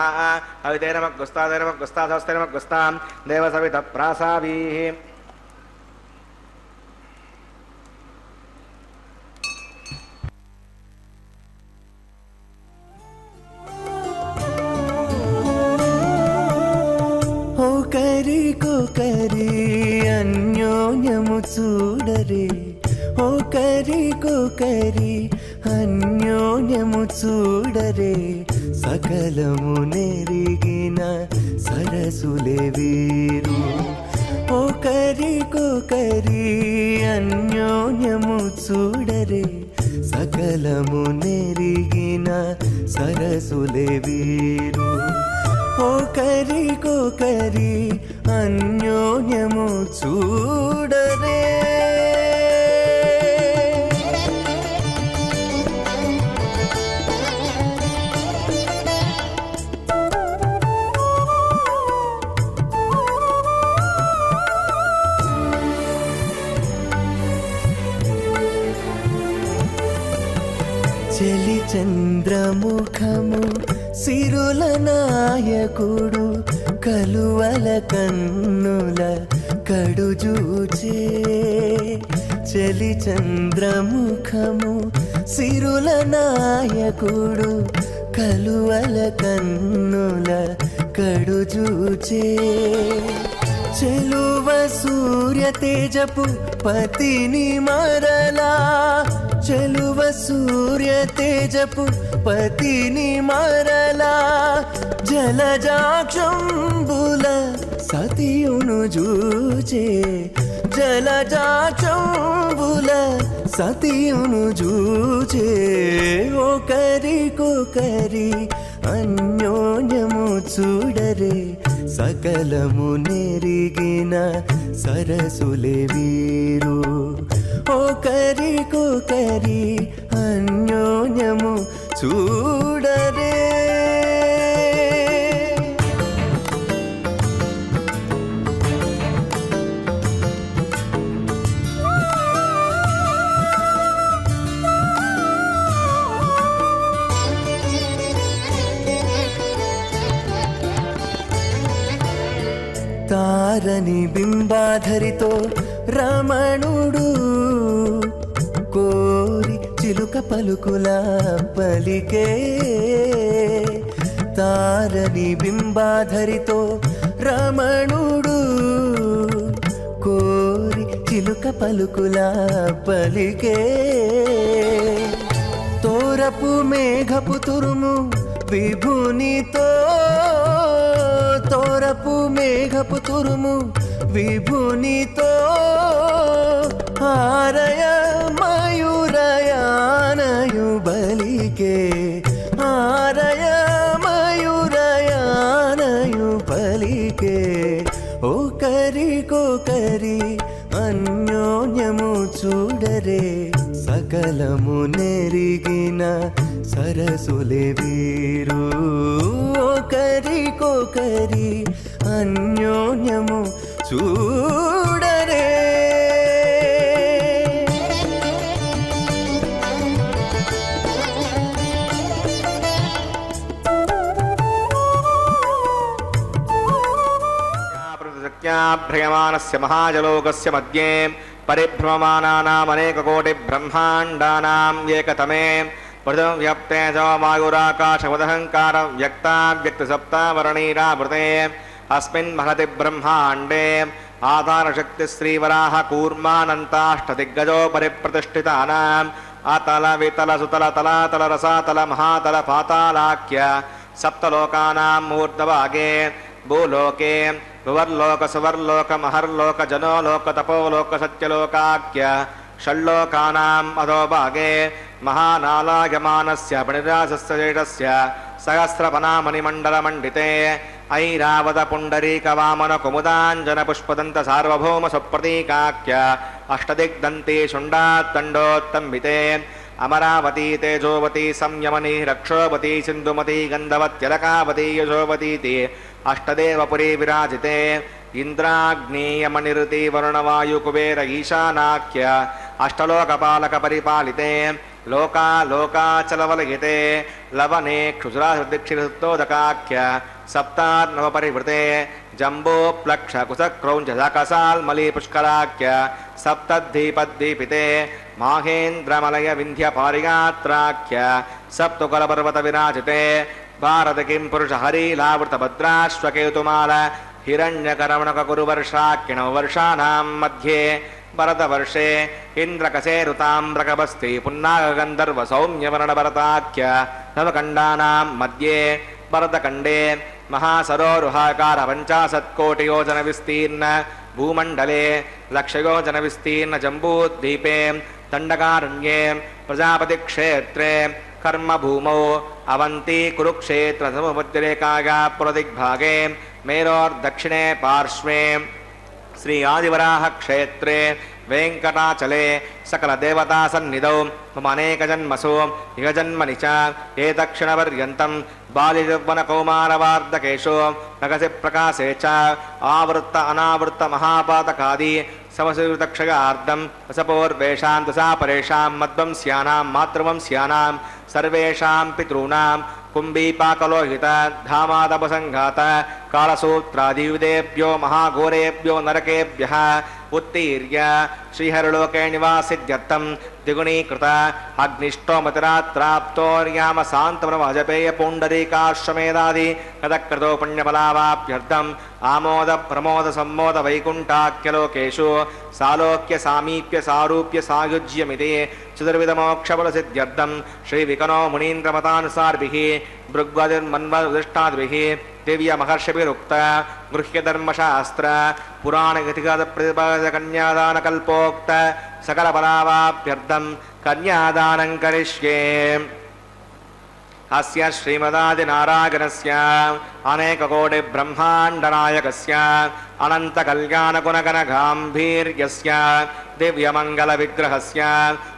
अवितेरमग्गुस्तादेरमग्गुस्ताधस्तेरमग्गुस्तां देवसवितप्रासाभिः కరి అన్యోన్యము చూడరే ఓ కరి అన్యోన్యము చూడరే సకలము నెరిగిన సరసులే వీరు ఓ కరి అన్యోన్యము చూడరే సకలము నెరిగిన సరసులే వీరు ఓ కరి అన్యోన్యము చూడరే చలి చంద్రముఖము సిరుల నాయకుడు కలువల కన్నుల కడుజూచే చలి చంద్రముఖము సిరుల నాయకుడు కలువల కన్నుల కడుజూచే చెలువ సూర్య తేజపు పతిని మరలా చెలువ సూర్య తేజపు పతిని మరలా జలజాక్షంబుల సతియును జూచే జలజాక్షంబుల సతియును జూచే ఓ కరి అన్యోన్యము చూడరే సకలము నెరిగిన సరసులే వీరు ఓ కరి అన్యోన్యము చూడరే తారని బింబాధరితో రమణుడు కోరి చిలుక పలుకుల పలికే తారని బింబాధరితో రమణుడు కోరి చిలుక పలుకుల పలికే తోరపు మేఘపు తురుము విభునితో తోరపు మేఘపు తురుము విభునితో ఆరయ మయూరయానయు బలికే ఆరయ మయూరయానయు బలికే ఒకరికొకరి అన్యోన్యము చూడరే సకలము నెరిగిన సరసులే వీరు ఒకరికొకరి అన్యోన్యము చూడరే భ్రయమానస్య మహాజలోకస్య మధ్యే పరిభ్రమమానానాం అనేకకోటి బ్రహ్మాండానాం ఏకతమే పృథివీ వ్యాప్తే చ వాయురాకాశముదహంకారం వ్యక్తావ్యక్తసప్తవర్ణీరావృతే అస్మిన్ మహతి బ్రహ్మాండే ఆధారశక్తి శ్రీవరాహ కూర్మానంతాష్టదిగ్గజో పరిప్రతిష్ఠితానాం అతల వితల సుతల తలాతల రసాతల మహాతల పాతాళాఖ్య సప్తలోకానాం మూర్ధభాగే భూలోకే భువర్లోక సువర్లోక మహర్లోక జనోలోక తపోలోక సత్యలోకాఖ్య షల్లోకానాం అధోభాగే మహానాలాయమానస్య పణిరాసస్య జేషస్య సహస్రపనామణిమండలమండితే ఐరావత పుండరీక వామన కుముదాంజన పుష్పదంత సార్వభౌమ సుప్రతీకాఖ్య అష్టదిగ్దంతి శుండాత్తండోత్తంబితే అమరావతీ తేజోవతి సంయమని రక్షోవతి సింధుమతి గంధవత్యలకావతి యశోవతీతి అష్టదేవపురీ విరాజితే ఇంద్రాగ్నేయమనిరుతి వరుణవాయు కుబేర ఈశానాఖ్య అష్టలోకపాలక పరిపాలితే లోకా లోకాచలవలయితే లవనే క్షుద్రాదీక్షితోదకాఖ్య సప్తార్ణవ పరివృతే జంబోప్లక్ష కుశక్రౌంజకసాల్మలీ పుష్కరాఖ్య సప్తద్దీపద్దీపితే మాహేంద్రమలయ వింధ్య పారిగాత్రాఖ్య సప్తుకలపర్వత విరాజితే భారత కిం పురుష హరీలావృత భద్రాశ్వకేతుమాల హిరణ్యకరమణక కురువర్షాకిణౌ వర్షానాం మధ్యే భరతవర్షే ఇంద్రకసేరుతామ్రకబస్తి పున్నాగంధర్వ సౌమ్యవర్ణభరతాఖ్య నవకండానాం మధ్యే భరతఖండే మహాసరోరుహాకార 50 కోటియోజన విస్తీర్ణ భూమండలే లక్షయోజన విస్తీర్ణ జంబూద్వీపే దండకారణ్యే ప్రజాపతి క్షేత్రే కర్మభూమౌ అవంతి కురుక్షేత్ర సముద్రేకాగా ప్రదిగ్భాగే మేరోర్దక్షిణే పార్శ్వే శ్రీ ఆదివరాహ క్షేత్రే వెంకటాచలే సకల దేవతా సన్నిధౌ మమ అనేక జన్మసు ఇహ జన్మని చ ఏ దక్షిణపర్యంతం బాల్యయౌవన కౌమారవార్ధకేషు నగసి ప్రకాశే చ ఆవృత్త అనావృత్త మహాపాతకాది సమసుతక్షయార్ధం రసపూర్వేషాం దశాపరేషాం మద్వంస్యానాం మాతృవంస్యానాం సర్వేషాం పితॄణాం కుంభీపాకలోహిత ధామాదపసంఘాత కాళసూత్రాదియుదేభ్యో మహాఘోరేభ్యో నరకేభ్యః ఉత్తీర్య శ్రీహరిలోకే నివాసిత్యర్థం ద్విగుణీకృత అగ్నిష్టోమతిరాత్రాప్తోర్యామ శాంతమజపేయ పుండరీకాశ్వమేధాది కథక్రతో పుణ్యఫలావాప్యర్థం ఆమోద ప్రమోద సమ్మోద వైకుంఠాఖ్యలోకేషు సాలోక్య సామీప్య సారూప్య సాయుజ్యమితి చతుర్విధమోక్షఫలసిద్ధ్యర్థం శ్రీవికనో మునీంద్రమతానుసార్భిః భృగ్వదిర్మన్వదిష్టాద్భిః దివ్య మహర్షిభిరుక్త గృహ్యధర్మశాస్త్ర పురాణగతిగత ప్రతిపాద కన్యాదాన కల్పోక్త సకల ఫలావాప్యర్థం కన్యాదానం కరిష్యే. అస్య శ్రీమదాదినారాయణస్య అనేకకోటి బ్రహ్మాండనాయకస్య అనంత కళ్యాణ గుణగణ గాంభీర్యస్య దివ్యమంగళ విగ్రహస్య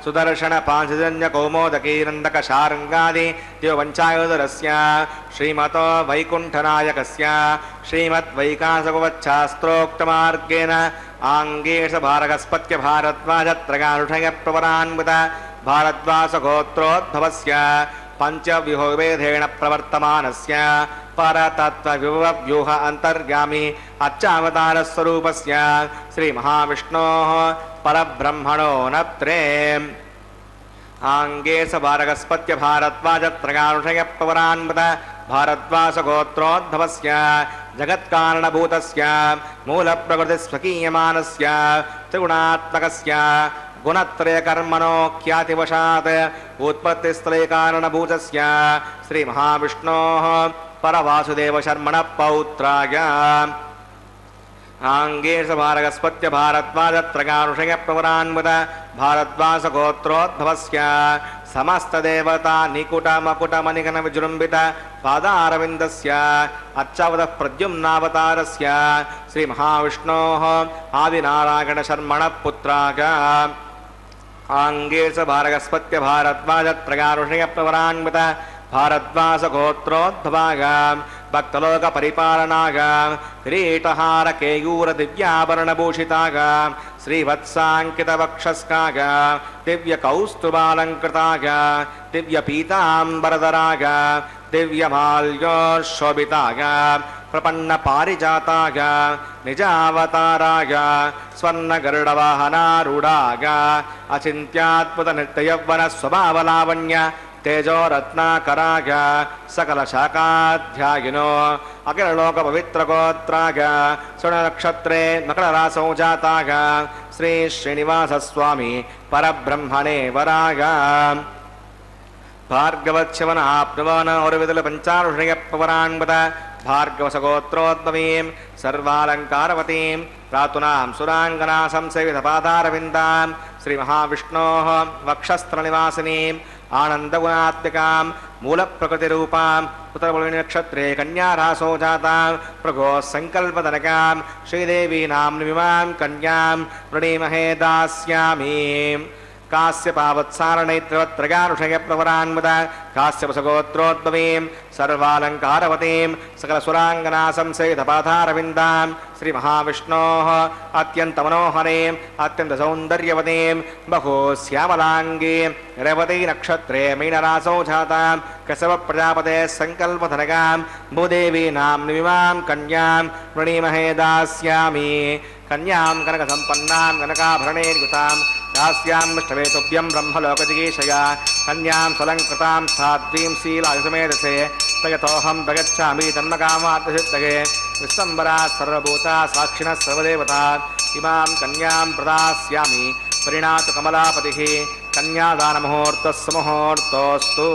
సుదర్శన పాంచజన్య కౌమోదకీనందక శారంగాది దివ్యవంచాయుధరస్య శ్రీమతో వైకుంఠనాయకస్య శ్రీమద్వైకాసగవచ్ఛాస్త్రోక్తమార్గేణ ఆంగేష భారగస్పత్య భారద్వాజత్రయానుషయ ప్రవరాన్విత భారద్వాస గోత్రోద్భవస్య पञ्चव्यूहभेदेन प्रवर्तमानस्य परतत्त्वव्यूह अन्तर्गामी अच्छावतारस्वरूपस्य श्रीमहाविष्णोः परब्रह्मणो नत्रे आंगे स भारगस्पत्य भारद्वाजत्रगानुषय पवरान्मत भारद्वासगोत्रोद्भवस्य जगत्कारणभूतस्य मूलप्रकृतिस्वकीयमानस्य त्रिगुणात्मकस्य गुणत्रयकर्मणो ख्यातिवशात् उत्पत्तिस्थलैकारणभूतस्य श्रीमहाविष्णोः परवासुदेवशर्मणः पौत्राय आंगे स भारगस्पत्य भारद्वाजत्रगानुषय प्रवरान्मुत भारद्वासगोत्रोद्भवस्य समस्तदेवता निकुटमकुटमनिगन विजृम्भित पादारविन्दस्य अच्छवतः प्रद्युम्नावतारस्य श्रीमहाविष्णोः आदिनारायणशर्मणः पुत्राय आंगे स भारगस्पत्य भारद्वाजत्रगानुषय प्रवरान्मुत भारद्वासगोत्रोद्भवाय भक्तलोकपरिपालनाय किरीटहार केयूर दिव्याभरणभूषिताय श्रीवत्साङ्कितवक्षस्काय दिव्यकौस्तुभालङ्कृताय दिव्यपीताम्बरधराय दिव्यमाल्योशोभिताय प्रपन्नपारिजाताय निजावताराय स्वर्णगरुडवाहनारूढाय अचिन्त्याद्भुतनित्ययौवनस्वभावलावण्य तेजो रत्नाकराय सकल शाकाध्यायिनो अखिललोक पवित्रगोत्राय सुनक्षत्रे मकररासौ जाताय श्री श्रीनिवास स्वामी परब्रह्मणे वराय भार्गवच्छवन आप्नुवन औरविदल पंचारुषय पवरान्वत भार्गवसगोत्रोद्भवीं सर्वालङ्कारवतीं प्रातुनां सुराङ्गना संसेवितपादारविन्दां श्रीमहाविष्णोः वक्षस्थलनिवासिनीं आनन्दगुणात्मिकां मूलप्रकृतिरूपां उत्तरवळिनक्षत्रे कन्यारासो जातां प्रभोः सङ्कल्पधनकां श्रीदेवीनां निमिमां कन्यां वृणीमहे दास्यामि काश्यपावत्सारणैत्रवत्रगानुषय प्रवरान्मुत काश्यपसगोत्रोद्भवीं सर्वालङ्कारवतीं सकलसुराङ्गना संसेवितपादारविन्दां श्रीमहाविष्णोः अत्यन्तमनोहरीं अत्यन्तसौन्दर्यवतीं बहुश्यामलाङ्गीं रेवती नक्षत्रे मीनरासौ जातां कसवप्रजापतेः सङ्कल्पधनकां भूदेवीनां निमिमां कन्यां वृणीमहे दास्यामि कन्यां कनकसम्पन्नां कनकाभरणैर्युतां दास्यामिष्टवेतुभ्यं ब्रह्मलोकजिगीषया कन्यां सलङ्कृतां साध्वीं शीलायुसमेधसे तयतोऽहं प्रगच्छामि तन्मकामार्थसिद्धये विश्वम्बरा सर्वभूता साक्षिणः सर्वदेवता इमां कन्यां प्रदास्यामि परिणातु कमलापतिः कन्यादानमुहूर्तः सुमुहूर्तोऽस्तु।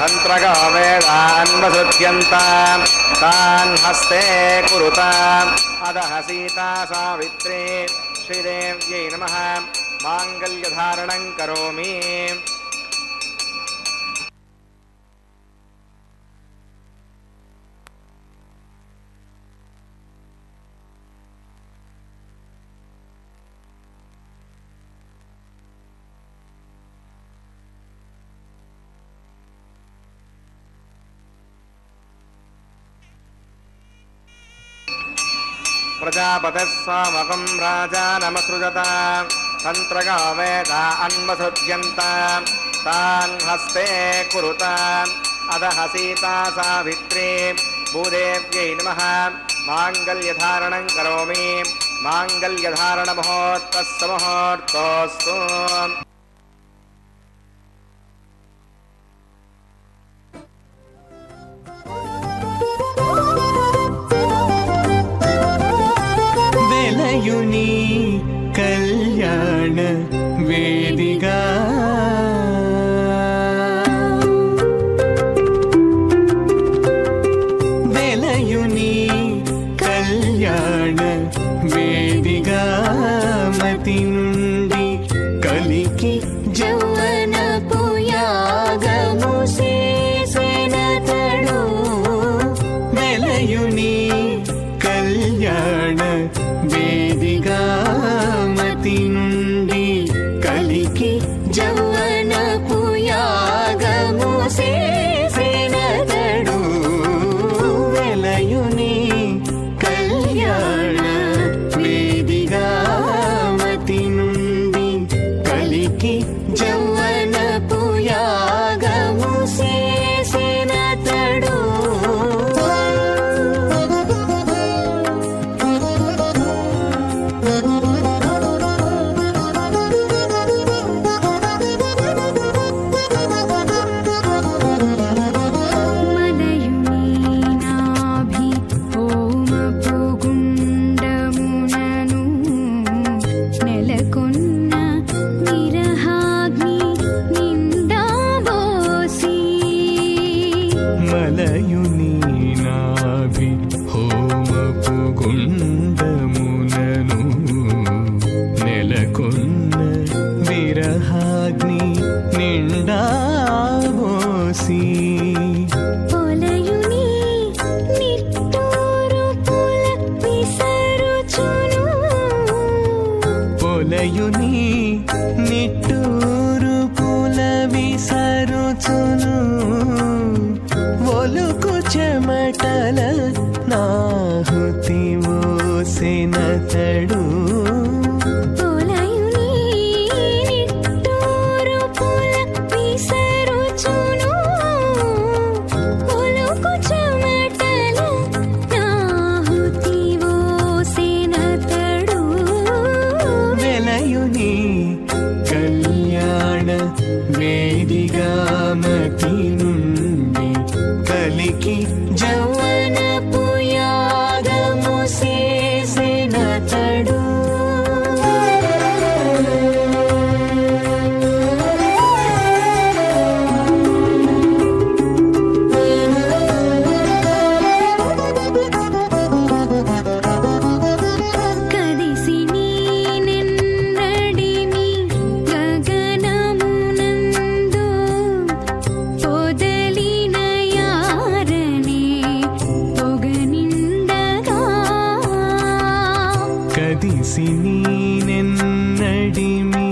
तन्त्रगावेदान्वसृत्यन्तां तान् हस्ते कुरुताम् अदः सीता सावित्री श्रीदेव्यै नमः माङ्गल्यधारणं करोमि प्रजापतिः सामकं राजानमसृजत तन्त्रगावेदा अन्वसृज्यन्तां तान् हस्ते कुरुताम् अदः सीता सावित्री भूदेव्यै नमः माङ्गल्यधारणं करोमि माङ्गल्यधारणमुहूर्तस्य मुहूर्तोऽस्तु వెలయుని కళ్యాణ వేదిగా వెలయుని కళ్యాణ వేదిగా మతి నుండి కలికి జౌవన పుయాగము చేసెనతడు వెలయుని కళ్యాణ వేదిగా మతి నుండి కలికి జౌవన పుయాగము చేసెనతడు వెలయుని కళ్యాణ వేదిగా మతి నుండి కలికి జౌవన పుయాగము చేసెనతడు మలయుని నాభి హోమపు గుండమునను నెలకొన్న విరహాగ్ని నిండా బోసి పొలయుని నిట్టూరు పుల విసరుచును పొలయుని నిట్టూరు పుల విసరుచును ఒలుకు చెమటల నాహుతి ఓసెనతడు పొలయుని నిట్టూరు పుల విసరుచును ఒలుకు చెమటల నాహుతి ఓసెనతడు వెలయుని కళ్యాణ వేదిగా మతి నుండి కలికి జౌవన పుయాగము చేసెనతడు కదిసి నీనెన్నడిని గగనమునందు పొదలిన యారనే పొగనిండగా కదిసి నీనెన్నడిమి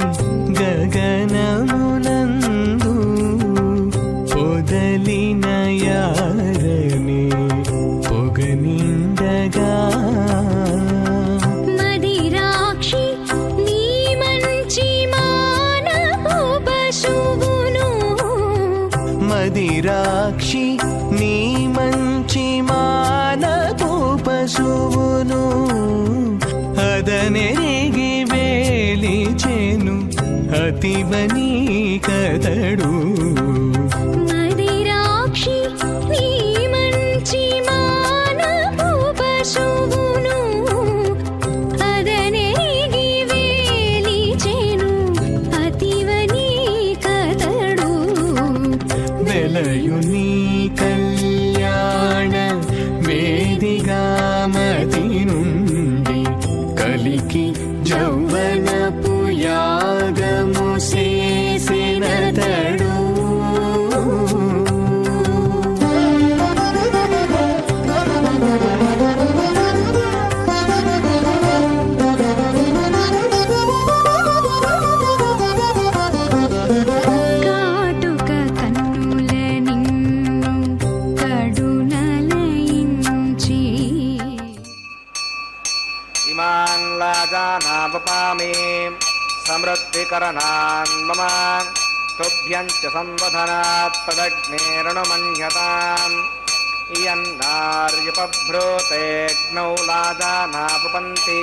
గగనమునందు పొదలిన యారనే పొగనిండగా మదిరాక్షి నీ మంచి మానపు పశువును మదిరాక్షి నీ మంచి మానపు పశువును అదనెరిగి వేలిచెను అతివని కదడు మదిరాక్షి నీ మంచి మానపు పశువును అదనెరిగి వేలిచెను అతివని కదడు వెలయుని समृद्धिकरणान् मम तुभ्यं च संवधनात् तदग्नेरणुमन्यताम् इयन्नार्युपभ्रूतेऽग्नौ लाजानापुपन्ति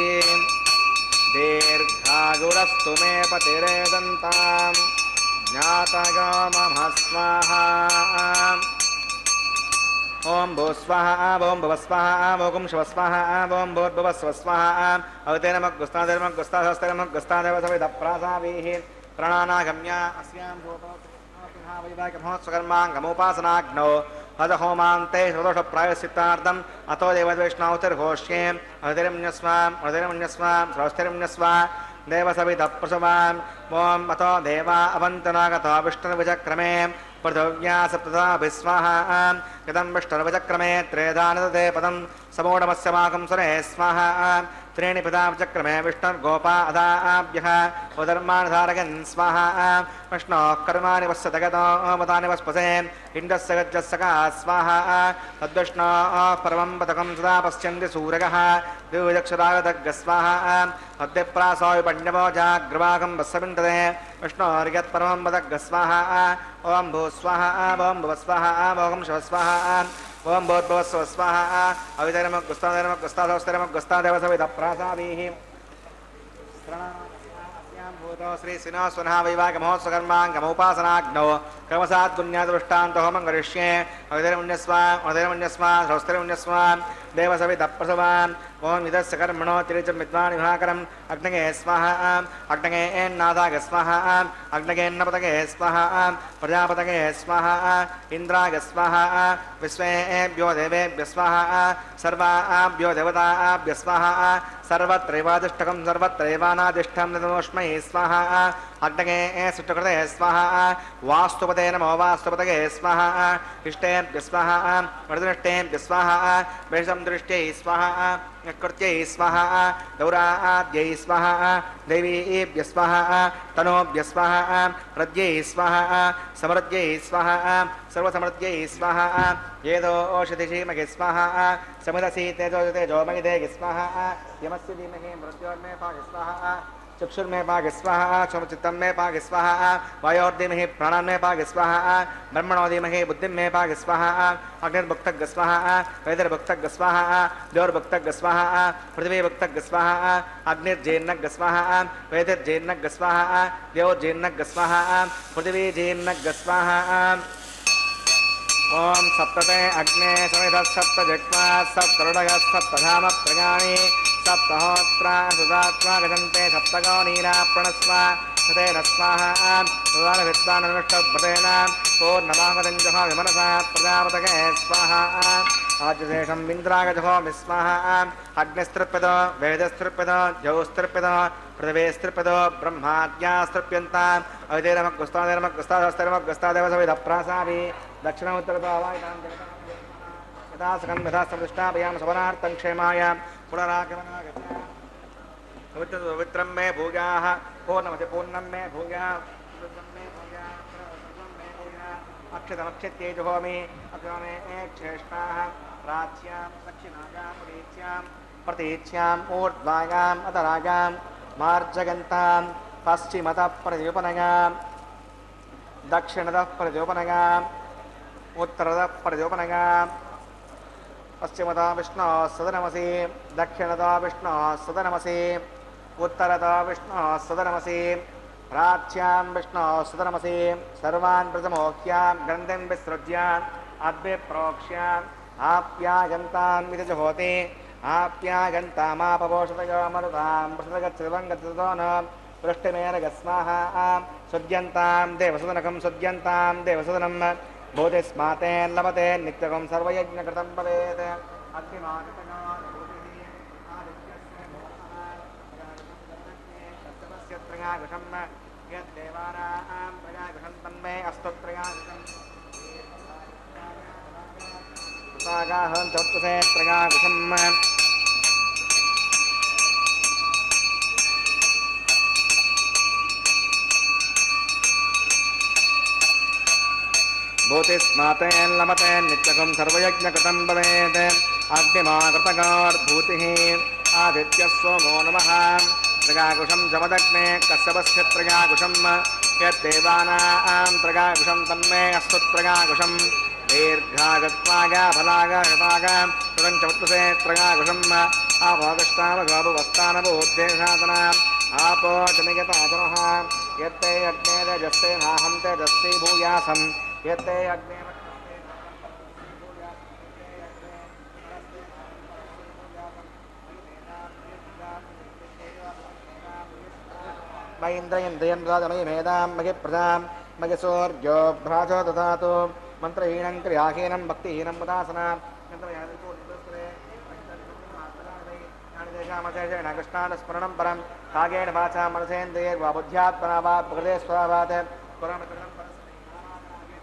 दीर्घायुरस्तु मे पतिरेदन्ताम् ज्ञातगामः स्वाहा ओम भू स्वाहा ओम भुव स्वाहा ओम शिव स्वाहा ओम भूर्भुव स्व स्वाहा अवतेनमग्गुस्तादेवमग्गुस्तादेवमग्गुस्तादेव सविधप्रासाभिः प्रणानागम्य अस्यां भूतोत्सकर्माङ्गमुपासनाग्नौ हदहोमान्ते षोडशप्रायश्चित्तार्थम् अतो देवद्वैष्णवतिर्घोष्ये अवतिरमन्यस्वां स्रवस्तिरमन्यस्वा देवसविधप्रसवान् ओम अतो देवा अवन्तनागतो विष्णुर्विचक्रमे पृथिव्या सप्तधाभिस्वाहा यदं विष्णुर्विचक्रमे त्रेधानदते पदं समूढमस्य माकं सुरे स्वाहा त्रीणि पदाचक्रमे विष्णुर्गोपा अदाभ्यः उदर्मानधारयन् स्वाहा विष्णोः कर्माणि वस्यतगतो मतानि वस्पसे इण्डस्य गज्जस्सका स्वाहा तद्विष्णोः परमं पदकं सदा पश्यन्ति सूरगः द्विविचक्षुरागतग्गः स्वाहा अद्यप्रासो विपण्यवो जाग्रवाकं वस्सविन्दते विष्णोर्यत्परमं पदग्गः स्वाहा ओम भू स्वाहा ओम भुव स्वाहा ओम शिव स्वाहा ओम भूर्भुव स्व स्वाहा अवितरमग्गुस्तादेवमग्गुस्तादेव सविधप्रासाभिः भूतो श्री सिनो सुनः वैवाहिकमहोत्सकर्माङ्गमुपासनाग्नौ क्रमसाद्गुण्यादृष्टान्तो होमं करिष्ये अवितरमन्यस्वा स्रवस्तिरमन्यस्वा देवसविधप्रसवान् ओम इदस्य कर्मणो तिरिचं विद्वान् विभाकरम् अग्नगे स्वाहा अग्नगे एन्नादाग स्वाहा अग्नगेन्नपतगे स्वाहा प्रजापतगे स्वाहा इन्द्राग स्वाहा विश्वेभ्यो देवेभ्यः स्वाहा सर्वाभ्यो देवताभ्यः स्वाहा सर्वत्रैवाधिष्ठकं सर्वत्रैवानाधिष्ठं नमोऽस्मै स्वाहा अग्नगे सुष्टुकृते स्वाहा वास्तुपते नमो वास्तुपतगे स्वाहा इष्टेभ्यः स्वाहा वरदृष्टेभ्यः स्वाहा वेषं दृष्ट्यै स्वाहा कृत्यै स्वाहा दौराद्यै स्वाहा दैवीभ्यः स्वाहा तनोभ्यः स्वाहा हृद्यै स्वाहा समृद्ध्यै स्वाहा सर्वसमृद्ध्यै स्वाहा येदो ओषधिषीमहि स्वाहा समिदसि तेजोमहि देहि स्वाहा यमस्य धीमहि मृत्योर्मे पाहि स्वाहा चक्षुर्मे पाहि स्वाहा सोमचित्तं मे पाहि स्वाहा वायोर्धीमहि प्राणान्मे पाहि स्वाहा ब्रह्मणो धीमहि बुद्धिं मे पाहि स्वाहा अग्निर्भुक्तग् स्वाहा वैदर्भुक्तग् स्वाहा द्योर्भुक्तग् स्वाहा पृथिवीभुक्तग् स्वाहा अग्निर्जीर्णग् स्वाहा वैदिर्जीर्णग् स्वाहा द्योर्जीर्णग् स्वाहा पृथिवीजीर्णग् स्वाहा ओम सप्तते अग्ने समिधः सप्तजग्मा सप्तरुडगः सप्तधाम प्रगाणि सप्तहोत्रा सुदात्मा गजन्ते सप्तगो नीरा प्रणस्वा सतेन स्वाहा सुदानभित्वाननुष्टव्रतेन पूर्णमागदञ्जहो विमनसा प्रजापतये स्वाहा आज्यशेषं इन्द्रागजहो विस्वाहा अग्निस्तृप्यतो वेदस्तृप्यतो जौस्तृप्यतो पृथिवीस्तृप्यतो ब्रह्माद्यास्तृप्यन्ताम् अवितेरमग्गुस्तादेवमग्गुस्तादेव सविधप्रासाभिः दक्षिणोत्तरतो वायुतां यथा सकं यथा संदृष्टाभयां सवनार्थं क्षेमाय पुनरागमनागतं मे भूयाः पूर्णमति पूर्णं मे भूयाः अक्षतमक्षित्येजुहोमि अग्रमे क्षेष्टाः प्राच्यां दक्षिणायां प्रतीच्याम् ऊर्ध्वायाम् अधरायां मार्जगन्तां पश्चिमतः प्रतिपनगां दक्षिणतः प्रतिपनगां उत्तरतः प्रतिपनगां पश्चिमतः विष्णोः सदनमसि दक्षिणतः विष्णोः सदनमसि उत्तरतः विष्णोः सदनमसि प्राच्यां विष्णोः सदनमसि सर्वान् प्रथमोक्ष्यां ग्रन्थिं विसृज्य अद्विप्रोक्ष्याम् आप्यागन्तान् विदजहोति आप्यागन्तामापपोषतयो मरुतां पृषदगच्छिवं गच्छतो न पृष्ठमेरगस्वाहा सुद्यन्तां देवसदनकं सुद्यन्तां देवसदनं भूतिस्माते लभते नित्यकं सर्वयज्ञकृतं भवेत् अग्निमागतनागुषं यद्देवानां प्रजागुषं तन्मे अस्तु प्रजागुषं सागाहं चतुसे प्रजागुषं भूतिस्मातेन लभते नित्यकं सर्वयज्ञकृतं भवेत् अग्निमाकृतगार्भूतिः आदित्यः सोमो नमः त्रगाकुशं जमदग्ने कश्यपस्य त्रगाकुशं यद्देवानां त्रगाकुशं तन्मे अस्तु त्रगाकुशं दीर्घागत्वागाफलागागतागा सुरञ्चवत्तसे त्रगाकुशम् आपोगष्टामगोपवस्तानभूद्देशातना आपो जनिगतातनः यत्ते अग्ने रजस्ते नाहं तेजस्वी भूयासं यत्ते अग्ने मयीन्द्रयन्द्रियं राजमयि मेधां महि प्रदां महि सूर्यो भ्राजो ददातु मन्त्रहीनं क्रियाहीनं भक्तिहीनं उदासनां देशामशेषेण कृष्णानुस्मरणं परं कागेण वाचा मनसेन्द्रियैर्वा बुद्ध्यात्मना वा प्रकृते स्वभावात्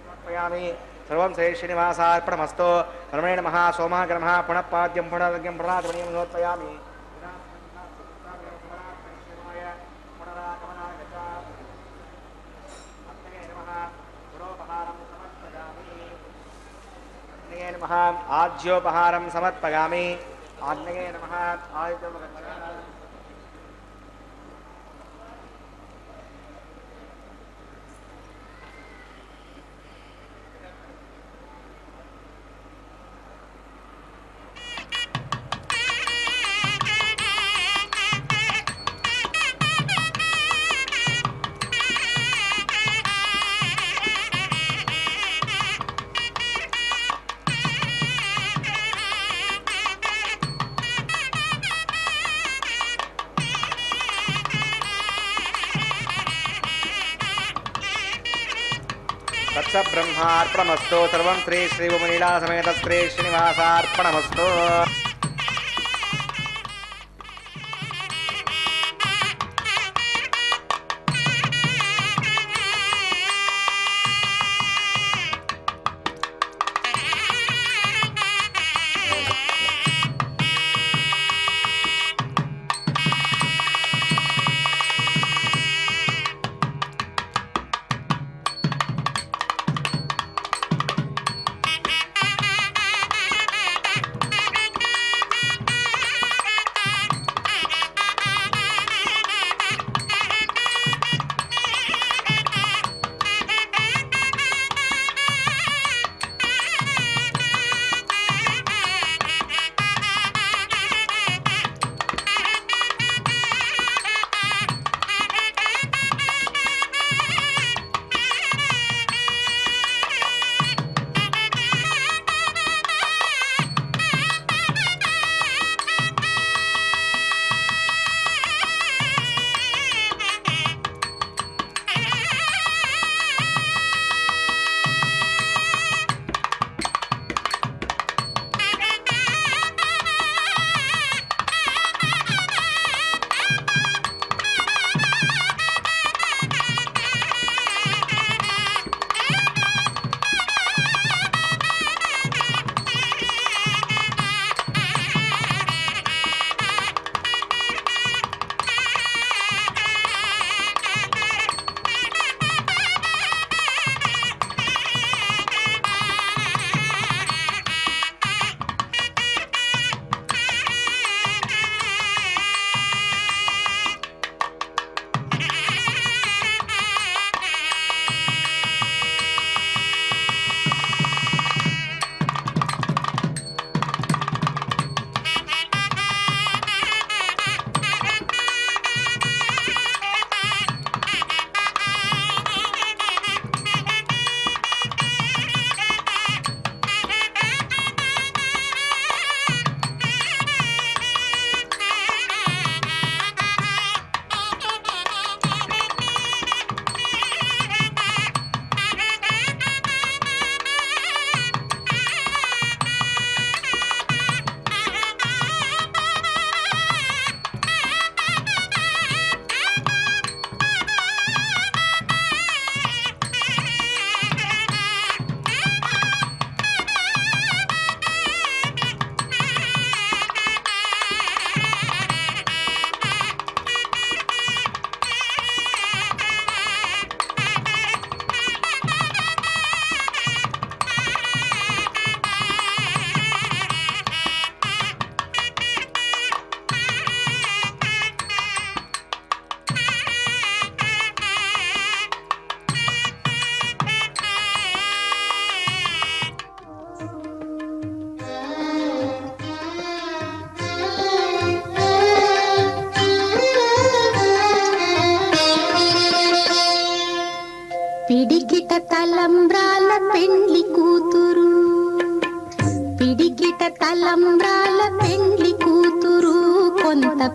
समर्पयामि सर्वं श्री श्रीनिवासार्पणमस्तु कर्मणे नमः सोमः ग्रमः पुनः पाद्यं पुनर्घ्यं प्रणादमणीं समर्पयामि नमः आज्योपहारं समर्पयामि आग्नेये नमः ब्रह्मार्पणमस्तु सर्वं श्री श्रीभुवनीला समेत श्री श्रीनिवासार्पणमस्तु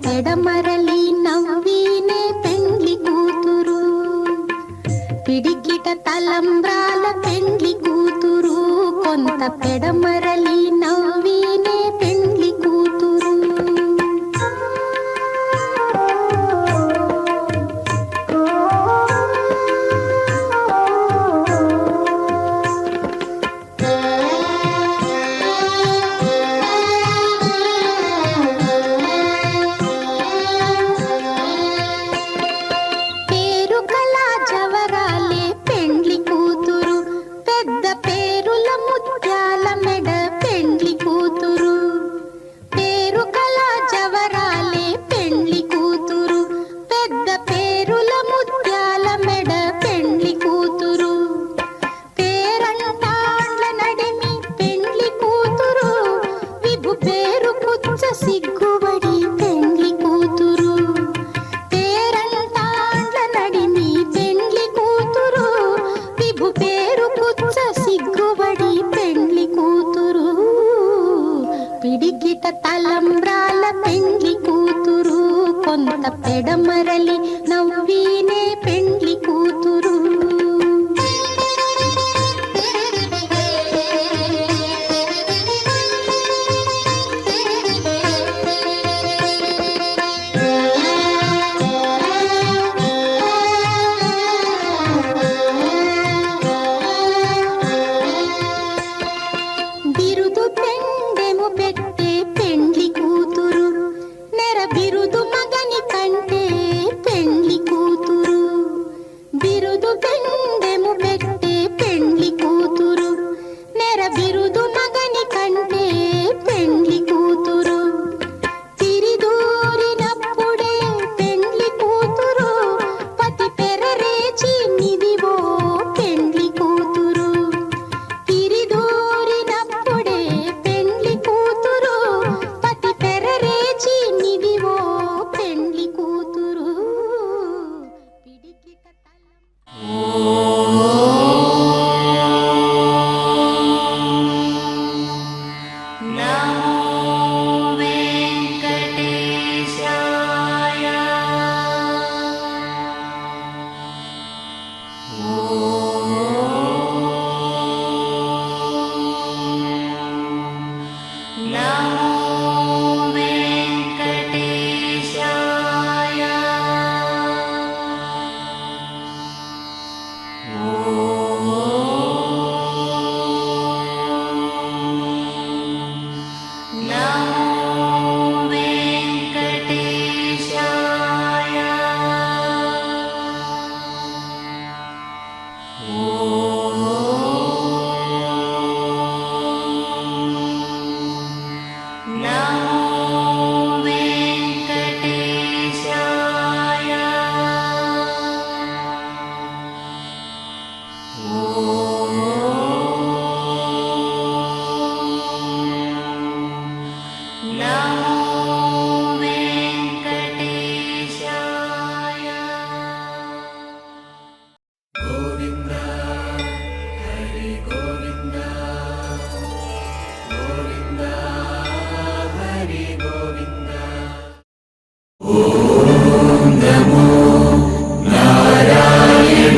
పెడమరలి నవ్వినే పెండ్లి కూతురు పిడికిట తలంబ్రాల పెండ్లి కూతురు కొంత పెడమరలి నవ్వినే పెండ్లి కూతురు సిగ్గుబడి పెండ్లి కూతురు పేరంటాండ్ల నడిమి పెండ్లి కూతురు విభు పేరు పుచ్చ సిగ్గుబడి పెండ్లి కూతురు పిడికిట తలంబ్రాల పెండ్లి కూతురు కొంత పెడమరలి నవ్వినే పెండ్లి కూతురు ఓం నమో నారాయణాయ